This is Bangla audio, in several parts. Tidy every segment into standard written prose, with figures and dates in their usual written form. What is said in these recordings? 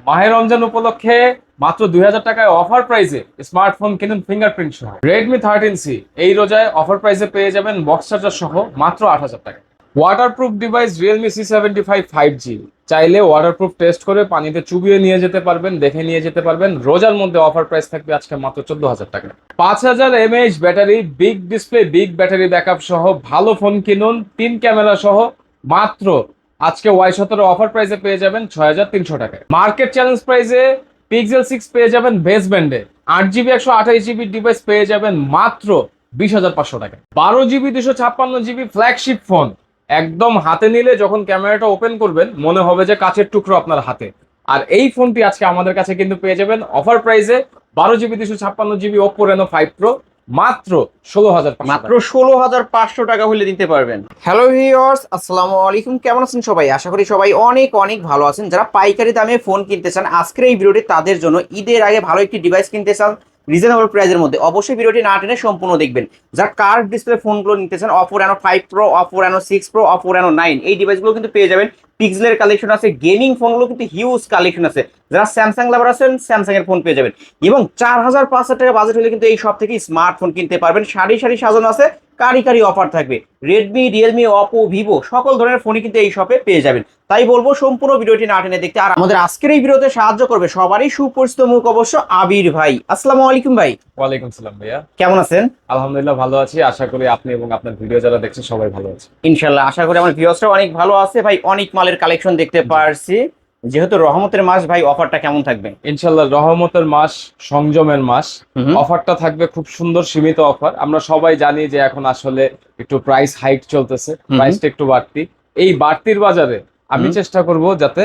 মাহে রমজান উপলক্ষে মাত্র 2000 টাকায় অফার প্রাইসে স্মার্টফোন কিনুন ফিঙ্গারপ্রিন্ট সহ। রেডমি 13C এই রোজায় অফার প্রাইসে পেয়ে যাবেন বক্স চার্জার সহ মাত্র 8000 টাকা। Waterproof device Realme C75 5G চাইলে ওয়াটারপ্রুফ টেস্ট করে পানিতে চুবিয়ে নিয়ে যেতে পারবেন, দেখে নিয়ে যেতে পারবেন। রোজার মধ্যে অফার প্রাইস থাকবে আজকে মাত্র 14000 টাকা। 5000 mAh battery, big display, big battery backup সহ ভালো ফোন কিনুন 3 ক্যামেরা সহ মাত্র আজকে Y17 অফার প্রাইসে পেয়ে যাবেন 6300 টাকায়। মার্কেট চ্যালেঞ্জ প্রাইসে পিক্সেল 6 পেয়ে যাবেন বেস ব্যান্ডে, 8GB 128GB ডিভাইস পেয়ে যাবেন মাত্র 20500 টাকায়। 12GB 256GB ফ্ল্যাগশিপ ফোন একদম হাতে নিলে যখন ক্যামেরাটা ওপেন করবেন মনে হবে যে কাচের টুকরো আপনার হাতে। আর এই ফোনটি আজকে আমাদের কাছে কিন্তু পেয়ে যাবেন অফার প্রাইসে 12GB 256GB Oppo Reno 5 Pro মাত্র 16000, মাত্র 16500 টাকা হলে দিতে পারবেন। হ্যালো ভিউয়ার্স, আসসালামু আলাইকুম। কেমন আছেন সবাই? আশা করি সবাই অনেক অনেক ভালো আছেন। যারা পাইকারি দামে ফোন কিনতে চান আজকের এই ভিডিওটি তাদের জন্য। ঈদের আগে ভালো একটি ডিভাইস কিনতে চান রিজনেবল প্রাইসের মধ্যে, অবশ্যই ভিডিওটি না টেনে সম্পূর্ণ দেখবেন। যারা কার্ভ ডিসপ্লে ফোনগুলো নিতে চান, Oppo Reno 5 Pro, Oppo Reno 6 Pro, Oppo Reno 9 এই ডিভাইসগুলো কিন্তু পেয়ে যাবেন। পিক্সেলের কালেকশন আছে, গেমিং ফোনগুলো কিন্তু হিউজ কালেকশন আছে। যারা স্যামসাং লাভার আছেন স্যামসাং এর ফোন পেয়ে যাবেন এবং 4500 টাকা বাজেট হলে কিন্তু এই সব থেকে স্মার্টফোন কিনতে পারবেন। সারি সারি সাজানো আছে, কারি অফার থাকবে। রেডমি, রিয়েলমি, অপো, ভিভো সকল ধরনের ফোনই কিন্তু এই শপে পেয়ে যাবেন। তাই বলবো সম্পূর্ণ ভিডিওটি না টেনে দেখতে। আর আমাদের আজকের এই ভিডিওতে সাহায্য করবে সবারই সুপরিচিত মুখ অবশ্য আবির ভাই। আসসালামু আলাইকুম ভাই। ওয়ালাইকুম সালাম ভাইয়া, কেমন আছেন? আলহামদুলিল্লাহ ভালো আছি। আশা করি আপনি এবং আপনার ভিডিও যারা দেখছেন সবাই ভালো আছে ইনশাল্লাহ। আশা করি আমার ভিউয়ার্সরা অনেক ভালো আছে। ভাই অনেক মালের কালেকশন দেখতে পারছি, যেহেতু রহমতের মাস ভাই অফারটা কেমন থাকবে? ইনশাল্লাহ রহমতের মাস, সংযমের মাস। অফারটা থাকবে খুব সুন্দর, সীমিত অফার। আমরা সবাই জানি যে এখন আসলে একটু প্রাইস হাইক চলতেছে, প্রাইসটা একটু বাড়তি। এই বাড়তির বাজারে আমি চেষ্টা করব যাতে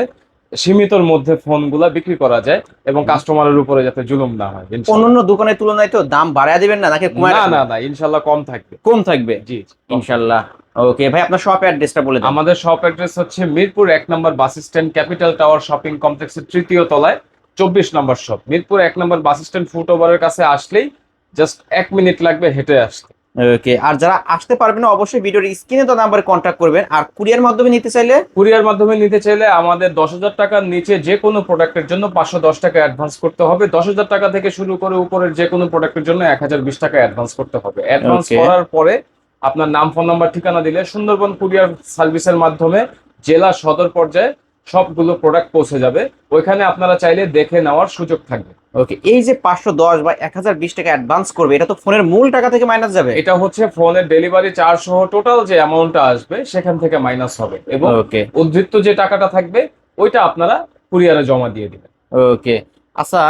সীমিতর মধ্যে ফোনগুলা বিক্রি করা যায় এবং কাস্টমারের উপরে যাতে জুলুম না হয়। অন্যান্য দোকানের তুলনায় তো দাম বাড়ায় দিবেন না নাকি কমায়? না, ইনশাল্লাহ কম থাকবে। কম থাকবে, জি ইনশাল্লাহ। ওকে ভাই, আপনার শপ অ্যাড্রেসটা বলে দিন। আমাদের শপ অ্যাড্রেস হচ্ছে মিরপুর 1 নম্বর bus stand, capital tower shopping কমপ্লেক্সের 3য় তলায় 24 নম্বর শপ। মিরপুর 1 নম্বর বাস স্ট্যান্ড ফুট ওভারের কাছে আসলেই জাস্ট 1 মিনিট লাগবে হেঁটে আসতে। ওকে, আর যারা আসতে পারবেন না অবশ্যই ভিডিওর স্ক্রিনে তো নাম্বারে কন্ট্যাক্ট করবেন। আর কুরিয়ার মাধ্যমে নিতে চাইলে? কুরিয়ার মাধ্যমে নিতে চাইলে আমাদের 10,000 টাকার নিচে যে কোনো প্রোডাক্টের জন্য 510 টাকা অ্যাডভান্স করতে হবে। 10,000 টাকা থেকে শুরু করে উপরের যে কোনো প্রোডাক্টের জন্য 1020 টাকা অ্যাডভান্স করতে হবে। অ্যাডভান্স করার পরে আপনার নাম, ফোন নাম্বার, ঠিকানা দিলে সুন্দরবন কুরিয়ার সার্ভিসের মাধ্যমে জেলা সদর পর্যায়ে সবগুলো প্রোডাক্ট পৌঁছে যাবে। ওইখানে আপনারা চাইলে দেখে নেওয়ার সুযোগ থাকবে। ওকে, এই যে 510 বা 1020 টাকা অ্যাডভান্স করবে, এটা তো ফোনের মূল টাকা থেকে মাইনাস যাবে? এটা হচ্ছে ফোনের ডেলিভারি চার্জ সহ টোটাল যে অ্যামাউন্টটা আসবে সেখান থেকে মাইনাস হবে এবং উদ্ধৃত যে টাকাটা থাকবে ওইটা আপনারা কুরিয়ারে জমা দিয়ে দিবেন। ওকে আচ্ছা,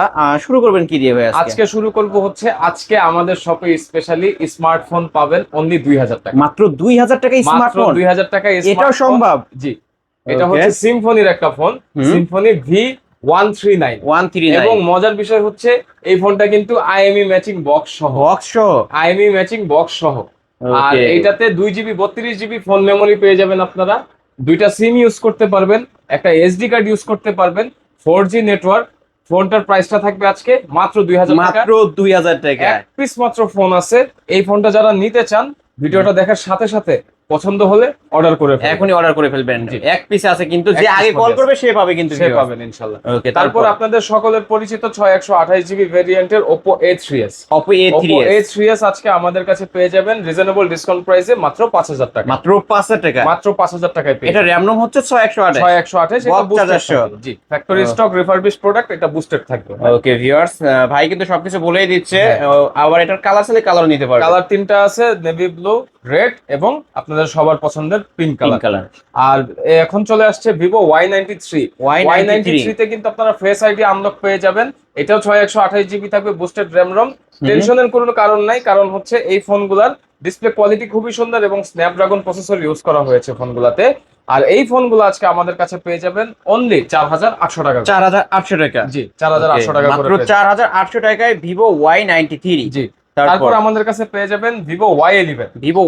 শুরু করবেন কি দিয়ে ভাই? আজকে শুরু করব হচ্ছে, আজকে আমাদের শপে স্পেশালি স্মার্টফোন পাবেন অনলি 2000 টাকা। মাত্র 2000 টাকায় স্মার্টফোন? 2000 টাকায় এটাও সম্ভব? জি, এটা হচ্ছে সিম্ফনির একটা ফোন, সিম্ফনি V139। এবং মজার বিষয় হচ্ছে এই ফোনটা কিন্তু IMEI ম্যাচিং বক্স সহ। IMEI ম্যাচিং বক্স সহ। আর এইটাতে 2GB 32GB ফোন মেমোরি পেয়ে যাবেন আপনারা। 2টা সিম ইউজ করতে পারবেন, একটা SD কার্ড ইউজ করতে পারবেন, 4G নেটওয়ার্ক। ফোনটার প্রাইসটা থাকবে আজকে মাত্র 2000 টাকা। মাত্র 2000 টাকা। এক পিস মাত্র ফোন আছে। এই ফোনটা যারা নিতে চান ভিডিওটা দেখার সাথে সাথে পছন্দ হলে অর্ডার করে ফেলবেন, এখনই অর্ডার করে ফেলবেন। এক পিস আছে কিন্তু, যে আগে কল করবে সে পাবে, কিন্তু সে পাবেন ইনশাআল্লাহ। ওকে, তারপর আপনাদের সকলের পরিচিত 6128GB ভেরিয়েন্টের Oppo A3s। Oppo A3s আজকে আমাদের কাছে পেয়ে যাবেন রিজনেবল ডিসকাউন্ট প্রাইসে মাত্র 5000 টাকা। মাত্র 5000 টাকা? মাত্র 5000 টাকায় পেয়ে। এটা RAM ROM হচ্ছে 6128। এটা বুস্টার। জি, ফ্যাক্টরি স্টক রিফারবিশ প্রোডাক্ট, এটা বুস্টেড থাকবে। ওকে ভিউয়ার্স, ভাই কিন্তু সবকিছু বলেই দিচ্ছে। আবার এটার কালার চাইলে কালার নিতে পারবেন। কালার 3টা আছে, নেভি ব্লু, রেড এবং আপনাদের সবার পছন্দের পিঙ্ক কালার। আর এখন চলে আসছে Vivo Y93 তে কিন্তু আপনারা ফেস আইডি আনলক পেয়ে যাবেন। এটাও 6128GB থাকবে, বুস্টেড RAM ROM। টেনশনের কোনো কারণ নাই, কারণ হচ্ছে এই ফোনগুলার ডিসপ্লে কোয়ালিটি খুবই সুন্দর এবং স্ন্যাপড্রাগন প্রসেসর ইউজ করা হয়েছে ফোনগুলাতে। আর এই ফোনগুলো আজকে আমাদের কাছে পেয়ে যাবেন অনলি 4800 টাকা। 4800 টাকা? জি, 4800 টাকা মাত্র 4800 টাকায় Vivo Y93। জি, তারপর আমাদের কাছে পেয়ে যাবেন Vivo Y11। Vivo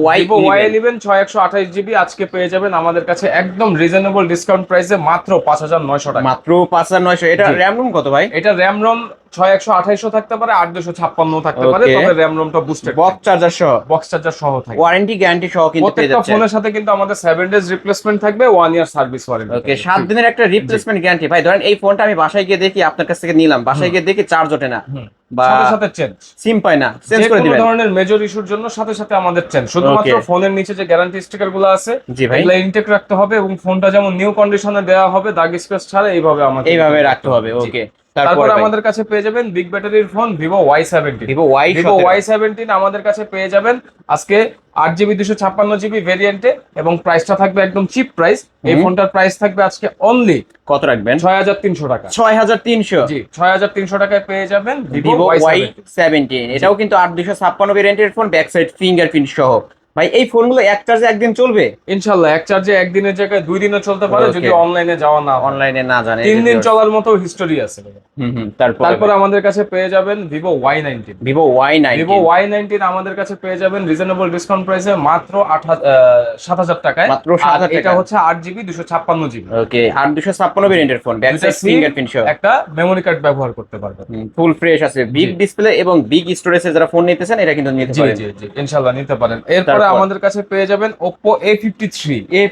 Y11 6128GB আজকে পেয়ে যাবেন আমাদের কাছে একদম রিজনেবল ডিসকাউন্ট প্রাইসে মাত্র 5900 টাকা। মাত্র 5900। এটা RAM ROM কত ভাই? এটা RAM ROM 6128 থাকতে পারে, 8256 থাকতে পারে, Okay. তবে র্যাম রোমটা বুস্টেড, বক্স চার্জার সহ, বক্স চার্জার সহ থাকে। ওয়ারেন্টি গ্যারান্টি সহ কিন্তু পেয়ে প্রত্যেকটা যাচ্ছে। ফোনের সাথে কিন্তু আমাদের 7 days রিপ্লেসমেন্ট থাকবে, 1 ইয়ার সার্ভিস ওয়ারেন্টি। ওকে, 7 দিনের একটা রিপ্লেসমেন্ট গ্যারান্টি। ভাই ধরেন এই ফোনটা আমি বাসায় গিয়ে দেখি, আপনার কাছ থেকে নিলাম, বাসায় গিয়ে দেখি চার্জ ওঠে না বা সাথে সাথে চেঞ্জ, সিম পায় না, চেঞ্জ যে করে কোনো দিবেন। ধরনের মেজর ইস্যুর জন্য সাথে সাথে আমাদের চেঞ্জ। শুধুমাত্র Okay. ফোনের নিচে যে গ্যারান্টি স্টিকার গুলো আছে জি ভাই, এগুলো ইনটেক রাখতে হবে, এবং ফোনটা যেমন নিউ কন্ডিশনে দেওয়া হবে, দাগ স্ক্র্যাচ ছাড়া এইভাবে আমাদের এইভাবে রাখতে হবে। জি। ওকে, তারপর আমাদের কাছে পেয়ে যাবেন বিগ ব্যাটারির phone Vivo Y17। Vivo Y Vivo Y17 আমাদের কাছে পেয়ে যাবেন আজকে 8GB 256GB ভেরিয়েন্টে, এবং প্রাইসটা থাকবে একদম চিপ প্রাইস। এই ফোনটার প্রাইস থাকবে আজকে অনলি কত রাখবেন? 6300 টাকা। 6300। জি, 6300 টাকায় পেয়ে যাবেন ভিভো ভিভো Y17। Y17, এটাও কিন্তু 8256 ভেরিয়েন্টের ফোন, ব্যাক সাইড ফিঙ্গারপ্রিন্ট সহ। ভাই এই ফোনগুলো এক চার্জে একদিন চলবে? ইনশাআল্লাহ এক চার্জে একদিনের জায়গায় 2 দিনও চলতে পারে, Okay. যদি অনলাইনে যাওয়া না হয়। অনলাইনে না জানে 3 দিন চলার মতো হিস্টোরি আছে। তারপর আমাদের কাছে পেয়ে যাবেন Vivo Y19। Vivo Y19, Vivo Y19 আমাদের কাছে পেয়ে যাবেন রিজনেবল ডিসকাউন্ট প্রাইসে মাত্র 7000 টাকায়। মাত্র 7000 এটা টাকা। হচ্ছে 8GB 256GB। ওকে, 8256 ভেরিয়েন্টের ফোন, ব্যাক সাইড ফিঙ্গারপ্রিন্ট সহ, একটা মেমরি কার্ড ব্যবহার করতে পারবেন। ফুল ফ্রেশ আছে, বিগ ডিসপ্লে এবং বিগ স্টোরেজে যারা ফোন নিতেছেন এটা কিন্তু নিতে জি পারেন। জি জি, ইনশাআল্লাহ নিতে পারেন। এরপরে তারপর? আমাদের কাছে পেয়ে যাবেন Oppo A53।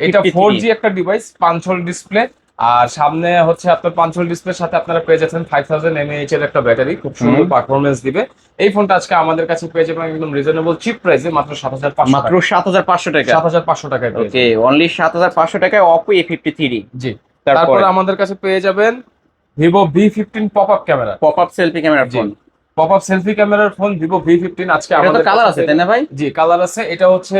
এটা 4G একটা ডিভাইস, 5 হোল ডিসপ্লে, আর সামনে হচ্ছে আপনার 5 হোল ডিসপ্লের সাথে আপনারা পেয়ে যাচ্ছেন 5000 mAh এর একটা ব্যাটারি, খুব সুন্দর পারফরম্যান্স দিবে। এই ফোনটা আজকে আমাদের কাছে পেয়ে যাবেন একদম রিজনেবল চিপ প্রাইসে মাত্র 7500 মাত্র 7500 টাকা। 7500 টাকায় পেয়ে ওকে, অনলি 7500 টাকায় Oppo A53। জি। তারপরে তারপরে আমাদের কাছে পেয়ে যাবেন Vivo V15 pop up camera. Pop up selfie ক্যামেরার ফোন, পপ আপ সেলফি ক্যামেরার ফোন ভিভো V15 আজকে এটা তো আমাদের কালার কাছে আছে তাই না ভাই? জি, কালার আছে। এটা হচ্ছে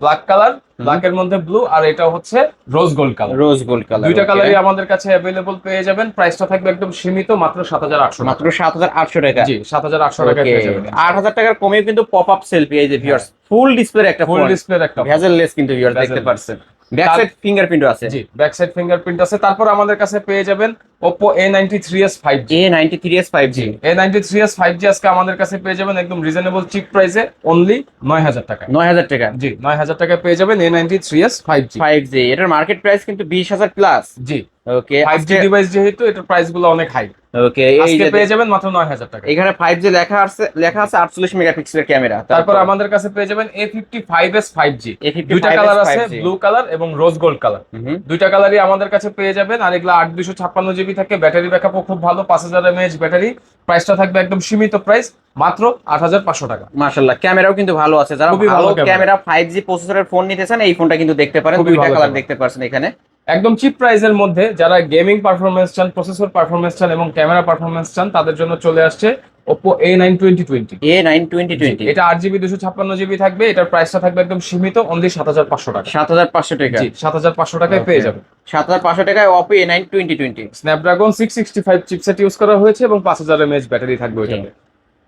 ব্ল্যাক কালার, ব্ল্যাকের মধ্যে ব্লু, আর এটা হচ্ছে rose gold colour. Rose gold colour, দুইটা কালারই আমাদের কাছে अवेलेबल পেয়ে যাবেন। প্রাইসটা থাকবে একদম সীমিত, মাত্র 7800 মাত্র 7800 টাকা। জি, 7800 টাকায় পেয়ে যাবেন। 8000 টাকার কমেও কিন্তু পপ আপ সেলফি, এই যে ভিউয়ার্স ফুল ডিসপ্লে একটা ফুল ফোন, ডিসপ্লের একটা ভেজেললেস কিন্তু ভিউয়ার্স দেখতে Bezel-less। পারছেন, ব্যাক সাইড ফিঙ্গারপ্রিন্টও আছে। জি, ব্যাক সাইড ফিঙ্গারপ্রিন্ট আছে। তারপর আমাদের কাছে পেয়ে যাবেন Oppo A93s 5G। A93s 5G, A93s 5G আজকে আমাদের কাছে পেয়ে যাবেন একদম রিজনেবল চিপ প্রাইসে অনলি 9000 টাকায়। 9000 টাকা। জি, 9000 টাকায় পেয়ে যাবেন A93s 5G। 5G এটার মার্কেট প্রাইস কিন্তু 20000 প্লাস। জি, ওকে, 5G ডিভাইস যেহেতু এটার প্রাইস গুলো অনেক হাই। ওকে, এই আজকে যে পেয়ে যাবেন মাত্র 9000 টাকা। এখানে 5G লেখা আছে 48 মেগাপিক্সেলের ক্যামেরা। তারপর আমাদের কাছে পেয়ে যাবেন A55s 5G। A55s দুইটা কালার আছে, 5G, ব্লু কালার এবং রোজ গোল্ড কালার। দুইটা কালারই আমাদের কাছে পেয়ে যাবেন। আর এগুলা 8256GB থাকে, ব্যাটারি ব্যাকআপও খুব ভালো, 5000 mAh ব্যাটারি। প্রাইসটা থাকবে একদম সীমিত প্রাইস, মাত্র 8500 টাকা। মাশাআল্লাহ, ক্যামেরাও কিন্তু ভালো আছে। যারা খুবই ভালো ভালো ক্যামেরা 5G প্রসেসরের ফোন নিতে চান এই ফোনটা কিন্তু দেখতে পারেন। খুবই দুইটা ভালো কালার ক্যামেরা। দেখতে পাচ্ছেন এখানে। একদম চিপ প্রাইসের মধ্যে যারা গেমিং পারফরম্যান্স চান, প্রসেসর পারফরম্যান্স চান এবং ক্যামেরা পারফরম্যান্স চান, তাদের জন্য চলে আসছে Oppo A9 2020। A9 2020, এটা 8GB 256GB থাকবে। এটার প্রাইসটা থাকবে একদম সীমিত, অনলি 7500 টাকা। 7500 টাকা। জি, 7500 টাকায় পেয়ে যাবেন। 7500 টাকায় Oppo A9 2020। Snapdragon 665 chipset use করা হয়েছে এবং 5000 mAh ব্যাটারি থাকবে ওইটাতে।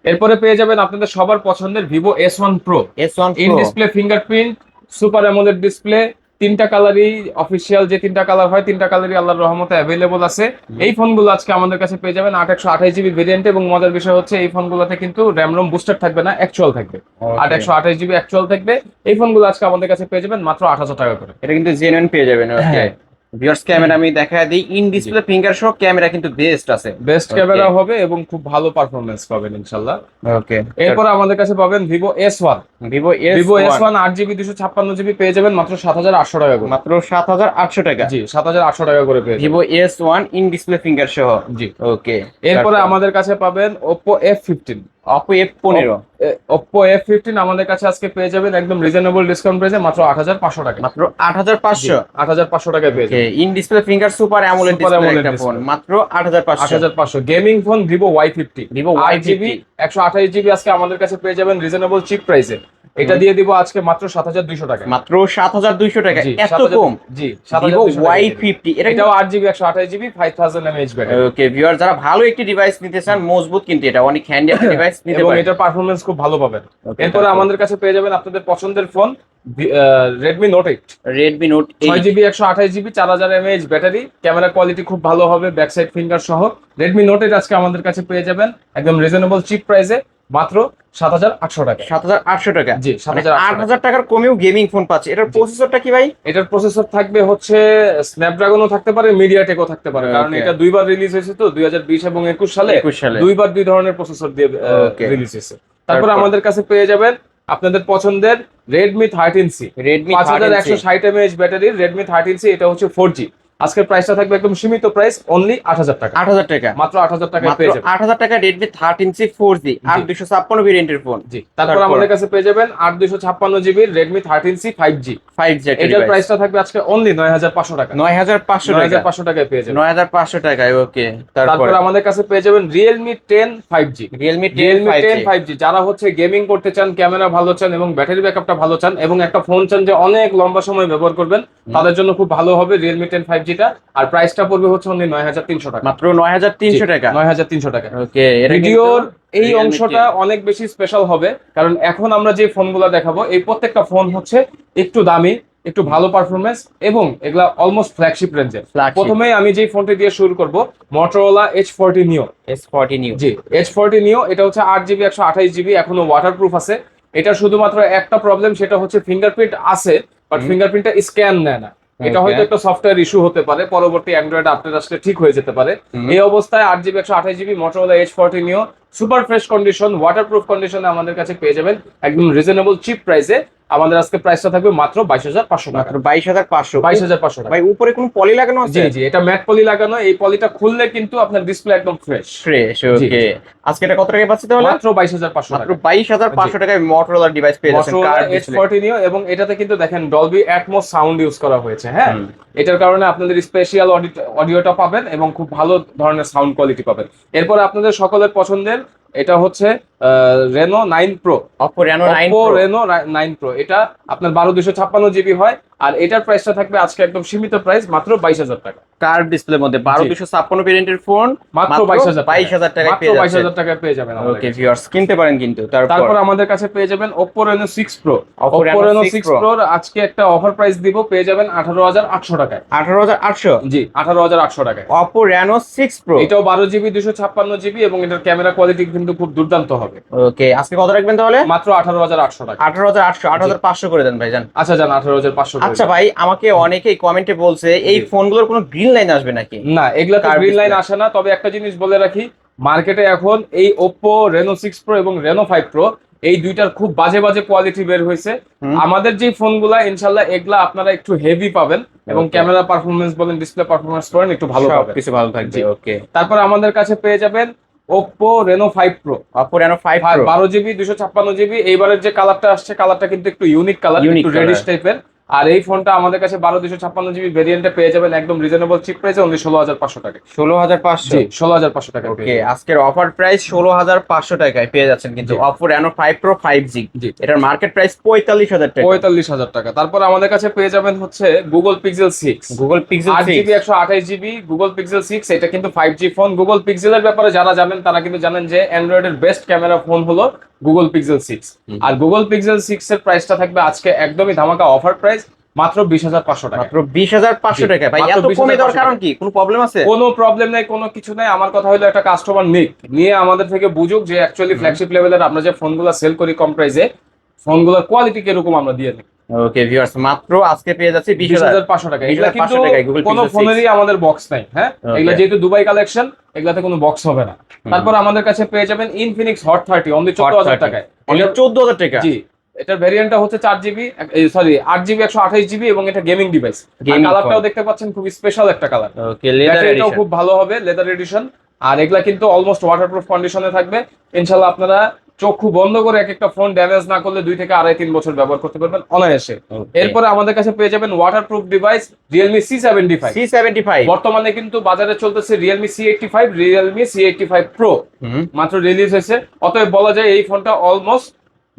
এরপরে পেয়ে যাবেন আপনাদের সবার পছন্দের Vivo S1 Pro। S1 in Pro, display fingerprint, super AMOLED display, তিনটা কালারই অফিসিয়াল, যে তিনটা কালার হয় তিনটা কালারই আল্লাহর রহমতে অ্যাভেলেবল আছে। এই ফোনগুলো আজকে আমাদের কাছে পেয়ে যাবেন 8128GB ভেরিয়েন্ট, এবং মজার বিষয় হচ্ছে এই ফোনগুলোতে কিন্তু র্যাম রোম বুস্টার থাকবে না, অ্যাকচুয়াল থাকবে। 8128GB অ্যাকচুয়াল থাকবে। এই ফোনগুলো আজকে আমাদের কাছে পেয়ে যাবেন মাত্র 8000 টাকা করে। এটা কিন্তু জেনুইন পেয়ে যাবেন। ওকে, হ্যাঁ। ভিউয়ার্স ক্যামেরা আমি দেখায় দিই, ইন ডিসপ্লে ফিঙ্গার সহ ক্যামেরা কিন্তু বেস্ট আছে, বেস্ট Okay. ক্যামেরা হবে এবং খুব ভালো পারফরম্যান্স পাবেন ইনশাআল্লাহ। ওকে। এরপর আমাদের কাছে পাবেন Vivo S1। Vivo Vivo S1 S1 8GB 256GB পেয়ে যাবেন মাত্র 7800 টাকা করে। মাত্র 7800 টাকা। জি, 7800 টাকা করে পেয়ে যাবেন। Vivo S1 in display finger সহ। জি। ওকে, এরপরে আমাদের কাছে পাবেন Oppo F15। Oppo F15, Oppo F15 আমাদের কাছে আজকে পেয়ে যাবেন একদম রিজনেবল ডিসকাউন্ট প্রাইসে মাত্র 8500 টাকা। মাত্র 8500। 8500 টাকায় পেয়ে ওকে, যাবেন। In display finger super AMOLED Super display AMOLED একটা ফোন, display। মাত্র 8500। 8500 gaming phone Vivo Y50। Vivo Y50 128GB আজকে আমাদের কাছে পেয়ে যাবেন রিজনেবল চিপ প্রাইসে। এটা দিয়ে দিব আজকে মাত্র 7200 টাকা। মাত্র 7200 টাকা, জি, এত 7000 কম। জি, Vivo 7200 টাকা। Y50 এটাও 8GB 128GB 5000 mAh ব্যাটারি। ওকে, ভিউয়ার যারা ভালো একটি ডিভাইস নিতে চান, মজবুত কিন্তু এটা অনেক হ্যান্ডি একটা ডিভাইস নিতে এবং পারেন। এটার পারফরম্যান্স খুব ভালো পাবেন। Okay, এরপরে তারপর? আমাদের কাছে পেয়ে যাবেন আপনাদের পছন্দের phone Redmi Note 8। Redmi Note 8, 6GB 128GB 4000 mAh battery, camera quality খুব ভালো হবে, ব্যাক সাইড ফিঙ্গার সহ। Redmi Note 8 আজকে আমাদের কাছে পেয়ে যাবেন একদম রিজনেবল চিপ প্রাইসে মাত্র 7,800 টাকা। 7,800 টাকা। জি, 7,800 8,000 টাকার কমেও গেমিং ফোন পাচ্ছে। এটার প্রসেসরটা কি ভাই? এটার প্রসেসর থাকবে হচ্ছে স্ন্যাপড্রাগনও থাকতে পারে, মিডিয়াটেকও থাকতে পারে, কারণ এটা দুইবার রিলিজ হয়েছে তো 2020 এবং 21 সালে 21 সালে। দুইবার দুই ধরনের প্রসেসর দিয়ে রিলিজ হয়েছে। তারপর আমাদের কাছে পেয়ে যাবেন আপনাদের পছন্দের Redmi 13C, Redmi 5160 mAh ব্যাটারির Redmi 13C। এটা হচ্ছে 4G। আজকের প্রাইসটা থাকবে একদম সীমিত প্রাইস, অনলি 8,000 টাকা। 8,000 টাকা, মাত্র 8,000 টাকায় পেয়ে যাবেন। 8,000 টাকা Redmi 13C 4G 8256 ভেরিয়েন্টের ফোন। জি, তারপর আমাদের কাছে পেয়ে যাবেন 8256 জিবির Redmi 13C 5G। 5G এটার প্রাইসটা থাকবে আজকে অনলি 9,500 টাকা। 9,500 টাকা। 9,500 টাকায় পেয়ে যাবেন। 9,500 টাকায়। ওকে, তারপর আমাদের কাছে পেয়ে যাবেন Realme 10 5G। Realme 10 5G যারা হচ্ছে গেমিং করতে চান, ক্যামেরা ভালো চান এবং ব্যাটারি ব্যাকআপটা ভালো চান এবং একটা ফোন চান যে অনেক লম্বা সময় ব্যবহার করবেন, তাদের জন্য খুব ভালো হবে Realme 10 5G টা। আর প্রাইসটা পড়বে হচ্ছে অনলি 9,300 টাকা। মাত্র 9,300 টাকা। 9,300 টাকা। ওকে, ভিডিওর এই অংশটা অনেক বেশি স্পেশাল হবে, কারণ এখন আমরা যে ফোনগুলো দেখাবো এই প্রত্যেকটা ফোন হচ্ছে একটু দামি, একটু ভালো পারফরমেন্স এবং এগুলা অলমোস্ট ফ্ল্যাগশিপ রেঞ্জের। প্রথমে আমি যে ফোনটি দিয়ে শুরু করব, Motorola H40 Neo। S40 Neo। জি, H40 Neo এটা হচ্ছে 8GB 128GB, এখনো ওয়াটারপ্রুফ আছে। এটা শুধুমাত্র একটা প্রবলেম, সেটা হচ্ছে ফিঙ্গারপ্রিন্ট আছে, বাট ফিঙ্গারপ্রিন্টটা স্ক্যান নেয় না। এটা হয়তো একটা সফটওয়্যার ইস্যু হতে পারে, পরবর্তী অ্যান্ড্রয়েড আপডেট আসলে ঠিক হয়ে যেতে পারে। এই অবস্থায় 8GB 128GB Motorola H40 Neo super fresh condition, waterproof কন্ডিশনে আমাদের কাছে পেয়ে যাবেন একদম রিজনেবল চিপ প্রাইসে। আমাদের আজকে প্রাইসটা থাকবে মাত্র 22,500 টাকা। মাত্র 22,500। 22,500 টাকা। ভাই উপরে কোনো পলি লাগানো আছে? জি জি, এটা ম্যাট পলি লাগানো। এই পলিটা খুললে কিন্তু আপনার ডিসপ্লে একদম ফ্রেশ। ওকে, আজকে এটা কত টাকায় পাচ্ছি তাহলে? মাত্র 22,500 টাকা। মাত্র 22,500 টাকায় Motorola ডিভাইস পেয়ে যাচ্ছেন। Motorola H40 Neo, এবং এটাতে কিন্তু দেখেন Dolby Atmos সাউন্ড ইউজ করা হয়েছে। হ্যাঁ, এটার কারণে আপনাদের স্পেশাল অডিওটা পাবেন এবং খুব ভালো ধরনের সাউন্ড কোয়ালিটি পাবেন। এরপর আপনাদের সকলের পছন্দের এটা হচ্ছে Reno 9 Pro। Oppo Reno 9 Oppo Pro। Reno 9 Pro এটা আপনার 12,256GB হয়, আর এটার প্রাইসটা থাকবে আজকে একদম সীমিত প্রাইস, মাত্র 22,000 টাকা। কার্ভ ডিসপ্লের মধ্যে 12,256 ভেরিয়েন্টের ফোন, মাত্র 22,000 টাকায় মাত্র পেয়ে যাচ্ছেন। 22,000 টাকায় পেয়ে যাবেন। ওকে ভিউয়ার্স, কিনতে পারেন কিন্তু। তারপর আমাদের কাছে পেয়ে যাবেন Oppo Reno 6 Pro। Oppo Reno 6 Pro আজকে একটা অফার প্রাইস দিব, পেয়ে যাবেন 18,800 টাকায়। 18,800? জি, 18,800 টাকায়। Oppo Reno 6 Pro, এটাও 12GB 256GB এবং এটার ক্যামেরা কোয়ালিটি কিন্তু খুব দুর্দান্ত হবে। ওকে, আজকে কত রাখবেন তাহলে? মাত্র 18,800 টাকা। 18,800, 18,500 করে দেন ভাইজান। আচ্ছা যান, 18,500। আচ্ছা ভাই, আমাকে অনেকেই কমেন্টে বলছে এই ফোনগুলোর কোনো গ্রিন লাইন আসবে নাকি? না, এগুলাতে গ্রিন লাইন আসে না। তবে একটা জিনিস বলে রাখি, মার্কেটে এখন এই Oppo Reno 6 Pro এবং Reno 5 Pro এই দুইটার খুব বাজে বাজে কোয়ালিটি বের হয়েছে। আমাদের যে ফোনগুলা ইনশাআল্লাহ এগুলা আপনারা একটু হেভি পাবেন এবং ক্যামেরা পারফরম্যান্স বলেন, ডিসপ্লে পারফরম্যান্স বলেন একটু ভালো পাবেন, কিছু ভালো থাকবে। ওকে, তারপর আমাদের কাছে পেয়ে যাবেন Oppo Reno 5 Pro। Oppo Reno 5 Pro 12GB 256GB। এইবারের যে কালারটা আসছে, কালারটা কিন্তু একটু ইউনিক কালার, একটু রেডিশ টাইপের। আর এই ফোনটা আমাদের কাছে 12,256GB ভেরিয়েন্টে পেয়ে যাবেন একদম রিজনেবল চিপ প্রাইসে, অনলি 16,500 টাকা। 16,500? জি, 16,500 টাকা। ওকে, আজকের অফার প্রাইস 16,500 টাকায় পেয়ে যাচ্ছেন কিন্তু Oppo Reno 5 Pro 5G। এটার মার্কেট প্রাইস 45,000 টাকা। 45,000 টাকা। তারপর আমাদের কাছে পেয়ে যাবেন হচ্ছে Google Pixel 6। Google Pixel 6 8GB 128GB Google Pixel 6। এটা কিন্তু 5G ফোন। Google Pixel এর ব্যাপারে যারা জানেন তারা কিন্তু জানেন যে অ্যান্ড্রয়েডের বেস্ট ক্যামেরা ফোন হলো Google Pixel 6। আর Google Pixel 6 এর প্রাইসটা থাকবে আজকে একদমই ধামাকা অফার প্রাইস, মাত্র 20,500 টাকা। মাত্র 20,500 টাকা। ভাই এত কমে দেওয়ার কারণ কি? কোনো প্রবলেম আছে? কোনো প্রবলেম নাই, কোনো কিছু নাই। আমার কথা হলো একটা কাস্টমার নিয়ে আমাদের থেকে বুঝুক যে অ্যাকচুয়ালি ফ্ল্যাগশিপ লেভেলের আমরা যে ফোনগুলো সেল করি কম প্রাইসে, ফোনগুলোর কোয়ালিটি কিরকম আমরা দিয়ে থাকি। ওকে ভিউয়ার্স, মাত্র আজকে পেয়ে যাচ্ছে 20,500 টাকা। এগুলা কিন্তু কোনো ফোনেরই আমাদের বক্স নাই। হ্যাঁ, এগুলা যেহেতু দুবাই কালেকশন, এগুলাতে কোনো বক্স হবে না। তারপর আমাদের কাছে পেয়ে যাবেন Infinix Hot 30 অনলি 14,000 টাকায়। 14,000 টাকা? জি, এটার ভেরিয়েন্টটা হচ্ছে 4GB 8GB 128GB এবং এটা গেমিং ডিভাইস। কালারটাও দেখতে পাচ্ছেন খুব স্পেশাল একটা কালার। ওকে, লেদার এডিশন খুব ভালো হবে, লেদার এডিশন। আর এগুলা কিন্তু অলমোস্ট ওয়াটারপ্রুফ কন্ডিশনে থাকবে। ইনশাআল্লাহ আপনারা চক্ষু বন্ধ করে এক একটা ফোন ড্যামেজ না করলে 2 থেকে 2.5-3 বছর ব্যবহার করতে পারবেন অনায়াসে। এরপরে আমাদের কাছে পেয়ে যাবেন ওয়াটারপ্রুফ ডিভাইস Realme C75। বর্তমানে কিন্তু বাজারে চলতেছে Realme C85, Realme C85 Pro মাত্র রিলিজ হয়েছে। অতএব বলা যায় এই ফোনটা অলমোস্ট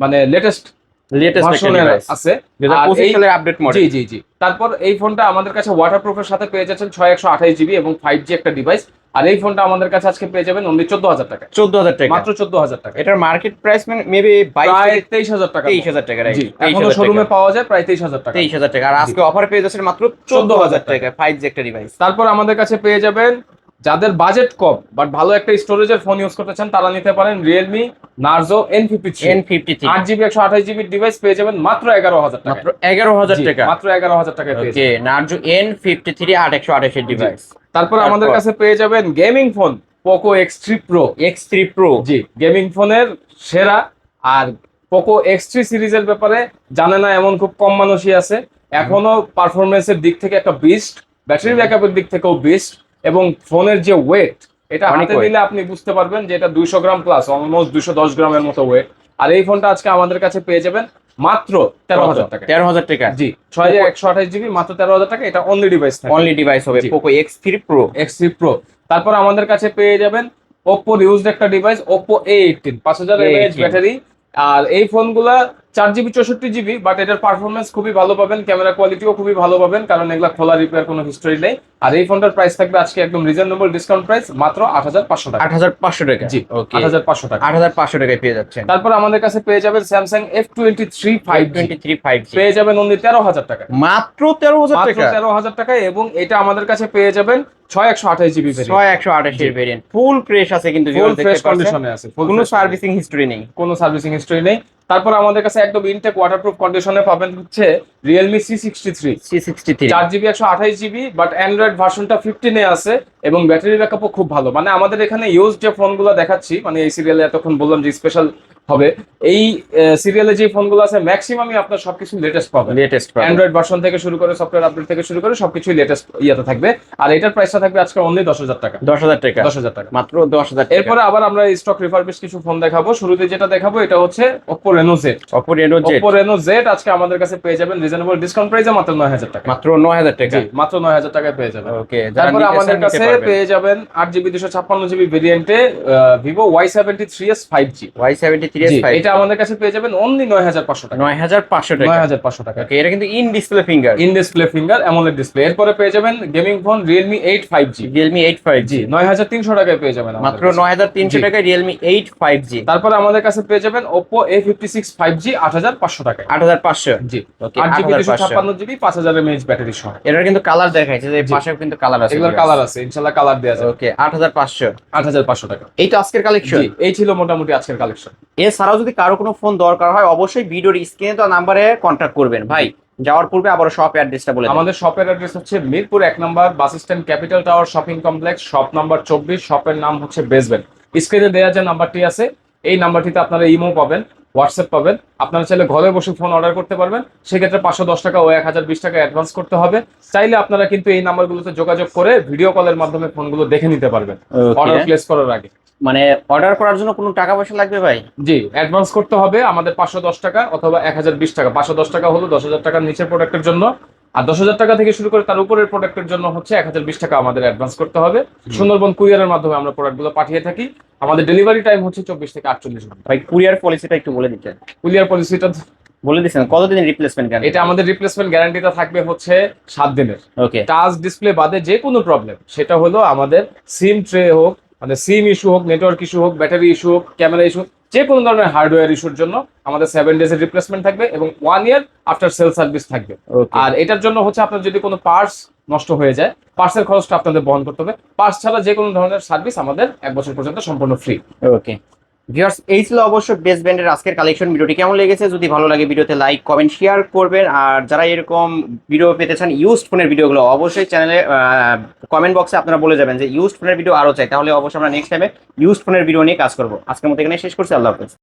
মানে লেটেস্ট ডিভাইস আছে। 2025 সালের আপডেট মডেল। জি জি। তারপর এই ফোনটা আমাদের কাছে ওয়াটারপ্রুফের সাথে পেয়ে যাচ্ছেন 6128GB এবং 5G একটা ডিভাইস। আর এই ফোনটা আমাদের কাছে আজকে পেয়ে যাবেন অনলি 14,000 টাকা। 14,000 টাকা? মাত্র 14,000 টাকা। এটার মার্কেট প্রাইস মেবি 23,000 টাকা। 23,000 টাকা, রাইট? এখনো শোরুমে পাওয়া যায় প্রায় 23,000 টাকা। 23,000 টাকা। আর আজকে অফার পেয়ে যাচ্ছেন মাত্র 14,000 টাকা 5G একটা ডিভাইস। তারপর আমাদের কাছে পেয়ে যাবেন যাদের বাজেট কম বাট ভালো একটা স্টোরেজের ফোন ইউজ করতে চান তারা নিতে পারেন Realme Narzo N53 N53 8GB 128GB device পেয়ে যাবেন মাত্র 11,000 টাকা। মাত্র 11,000 টাকা। মাত্র 11,000 টাকায় পেয়ে ওকে, যাবেন। নার্জো N53 828 এর ডিভাইস। তারপর আমাদের তারপর? কাছে পেয়ে যাবেন gaming phone Poco X3 Pro। X3 Pro। জি, গেমিং ফোনের সেরা। আর পোকো X3 সিরিজের ব্যাপারে জানে না এমন খুব কম মানুষই আছে। এখনো পারফরমেন্সের দিক থেকে একটা বিস্ট, ব্যাটারি ব্যাকআপের দিক থেকেও বিস্ট, এবং ফোনের যে ওয়েট এটা অনেক হাতে weight। নিলে আপনি বুঝতে পারবেন যে এটা 200 গ্রাম প্লাস, অলমোস্ট 210 গ্রামের মতো ওয়েট। আর এই ফোনটা আজকে আমাদের কাছে পেয়ে যাবেন মাত্র 13,000 টাকা। 13,000 টাকা। জি, 6128GB মাত্র 13,000 টাকা। এটা অনলি ডিভাইস থাকবে, অনলি ডিভাইস হবে জি। Poco X3 Pro। X3 Pro। তারপর আমাদের কাছে পেয়ে যাবেন Oppo ইউজড একটা device Oppo A18 5000 mAh battery. আর এই ফোনগুলা 4GB 64GB, বাট এটার পারফরমেন্স খুবই ভালো পাবেন, ক্যামেরা কোয়ালিটিও খুবই ভালো পাবেন, কারণ এগুলা খোলা রিপেয়ার কোনো হিস্টরি নেই। আর এই ফোনটার প্রাইস থাকবে আজকে একদম রিজনেবল ডিসকাউন্ট প্রাইস মাত্র 8500 টাকা। 8500 টাকা। জি, ওকে, 8500 টাকা। 8500 টাকায় পেয়ে যাচ্ছেন। তারপর আমাদের কাছে পেয়ে যাবেন Samsung F23 5G, 23 5G পেয়ে যাবেন অনলি 13,000 টাকা। মাত্র 13,000 মাত্র টাকা। 13,000 টাকায়। এবং এটা আমাদের কাছে পেয়ে যাবেন 6128GB ভেরিয়েন্ট। 6128 এর ভেরিয়েন্ট, ফুল ফ্রেশ আছে কিন্তু ফুল ভিউয়ার ফ্রেশ দেখতে পাচ্ছেন। কন্ডিশনে আছে, full কোনো fresh সার্ভিসিং হিস্টরি নেই। কোনো সার্ভিসিং হিস্টরি নেই। তারপর আমাদের কাছে একদম ইনটেক ওয়াটারপ্রুফ কন্ডিশনে পাবেন হচ্ছে Realme C63 C63 4GB 128GB, but Android ভার্সনটা 15 এ আছে এবং ব্যাটারি ব্যাকআপও খুব ভালো। মানে আমাদের এখানে ইউজ যে ফোনগুলো দেখাচ্ছি, মানে এই সিরিয়ালে এতক্ষণ বললাম যে স্পেশাল হবে, এই সিরিয়ালে যে ফোনগুলো আছে ম্যাক্সিমামই আপনার সবকিছু লেটেস্ট পাবেন। লেটেস্ট অ্যান্ড্রয়েড ভার্সন থেকে শুরু করে সফটওয়্যার আপডেট থেকে শুরু করে সবকিছুই লেটেস্ট ইয়াতে থাকবে। আর এটার প্রাইসটা থাকবে আজকে অনলি 10,000 টাকা। 10,000 টাকা। 10,000 টাকা মাত্র 10,000 টাকা। এরপরে আবার আমরা স্টক রিফারবিশ কিছু ফোন দেখাবো। শুরুতে যেটা দেখাবো এটা হচ্ছে Oppo Reno Z। Oppo Reno Z Oppo Reno Z আজকে আমাদের কাছে পেয়ে যাবেন রিজনেবল ডিসকাউন্ট প্রাইসে মাত্র 9,000 টাকা। মাত্র 9,000 টাকা। জি, মাত্র 9,000 টাকায় পেয়ে যাবেন। ওকে, তারপরে আমাদের কাছে পেয়ে যাবেন 8GB 256GB ভেরিয়েন্টে Vivo Y73s 5G। Y73s জি, 5G এটা আমাদের কাছে পেয়ে যাবেন অনলি 9,500 টাকা। 9,500 টাকা। 9,500 টাকা। ওকে, এটা কিন্তু in display finger. In display finger AMOLED display. এরপরে পেয়ে যাবেন gaming phone Realme 8 5G। Realme 8 5G জি, 9,300 টাকায় পেয়ে যাবেন আমাদের মাত্র কাছে। 9,300 জি। টাকায় Realme 8 5G। তারপরে আমাদের কাছে পেয়ে যাবেন Oppo A56 5G 8,500 টাকায়। 8,500। জি, ওকে, 8GB 8,500 256GB 5000 mAh ব্যাটারি সহ। এটার কিন্তু কালার দেখাইছে যে জি। পাশেও কিন্তু কালার আছে। এগুলোর কালার আছে, ইনশাআল্লাহ কালার দেয়া যাবে। ওকে, 8,500। 8,500 টাকা। এই তো আজকের কালেকশন। জি, এই ছিল মোটামুটি আজকের কালেকশন। এছাড়াও যদি কারো কোনো ফোন দরকার হয় অবশ্যই ভিডিওর স্ক্রিনে তো নাম্বারে কন্ট্যাক্ট করবেন। ভাই যাওয়ার পূর্বে আবার শপ অ্যাড্রেসটা বলে দিন। আমাদের শপের অ্যাড্রেস হচ্ছে মিরপুর 1 নম্বর bus stand capital tower shopping complex, shop number 24। শপের নাম হচ্ছে বেসবেল। স্ক্রিনে দেওয়া যে নাম্বারটি আছে এই নাম্বারটিতে আপনারা ইমো পাবেন, হোয়াটসঅ্যাপ পাবেন। আপনারা চাইলে ঘরে বসে ফোন অর্ডার করতে পারবেন, সেক্ষেত্রে 510 টাকা ও 1020 টাকা অ্যাডভান্স করতে হবে। চাইলে আপনারা কিন্তু এই নাম্বারগুলোতে যোগাযোগ করে ভিডিও কলের মাধ্যমে ফোনগুলো দেখে নিতে পারবেন অর্ডার প্লেস করার আগে। মানে অর্ডার করার জন্য কোনো টাকা পয়সা লাগবে ভাই? জি, অ্যাডভান্স করতে হবে আমাদের 510 টাকা অথবা 1020 টাকা। 510 টাকা হলো 10,000 টাকার নিচের প্রোডাক্টের জন্য, আর 10,000 টাকা থেকে শুরু করে তার উপরের প্রোডাক্টের জন্য হচ্ছে 1020 টাকা আমাদের অ্যাডভান্স করতে হবে। সুন্দরবন কুরিয়ারের মাধ্যমে আমরা প্রোডাক্টগুলো পাঠিয়ে থাকি। আমাদের ডেলিভারি টাইম হচ্ছে 24 থেকে 48 ঘন্টা। ভাই কুরিয়ার পলিসিটা একটু বলে দিতেন। কুরিয়ার পলিসিটা বলে দিচ্ছেন কতদিন রিপ্লেসমেন্ট গ্যারান্টি? এটা আমাদের রিপ্লেসমেন্ট গ্যারান্টিটা থাকবে হচ্ছে 7 দিনের। ওকে, টাচ ডিসপ্লে বাদে যে কোনো প্রবলেম, সেটা হলো আমাদের সিম ট্রে হোক, মানে সিম ইস্যু হোক, নেটওয়ার্ক ইস্যু হোক, ব্যাটারি ইস্যু হোক, ক্যামেরা ইস্যু, যে কোনো ধরনের হার্ডওয়্যার ইস্যুর জন্য আমাদের 7 ডেজের রিপ্লেসমেন্ট থাকবে এবং 1 ইয়ার আফটার সেল সার্ভিস থাকবে। ওকে। আর এটার জন্য হচ্ছে আপনার যদি কোনো পার্টস নষ্ট হয়ে যায়, পার্টসের খরচটা আপনাদের বহন করতে হবে। পার্টস ছাড়া যে কোনো ধরনের সার্ভিস আমাদের 1 বছর পর্যন্ত সম্পূর্ণ ফ্রি। ওকে ভিউয়ার্স, এই ছিল অবশ্য বেস্ট ব্র্যান্ডের আজকের কালেকশন। ভিডিওটি কেমন লেগেছে যদি ভালো লাগে ভিডিওতে লাইক কমেন্ট শেয়ার করবেন। আর যারা এরকম ভিডিও পেতে চান ইউজড ফোনের ভিডিওগুলো অবশ্যই চ্যানেলে কমেন্ট বক্সে আপনারা বলে যাবেন যে ইউজড ফোনের ভিডিও আরো চাই, তাহলে অবশ্যই আমরা নেক্সট টাইমে ইউজড ফোনের ভিডিও নিয়ে কাজ করবো। আজকের মতো এখানে শেষ করছি। আল্লাহ হাফেজ।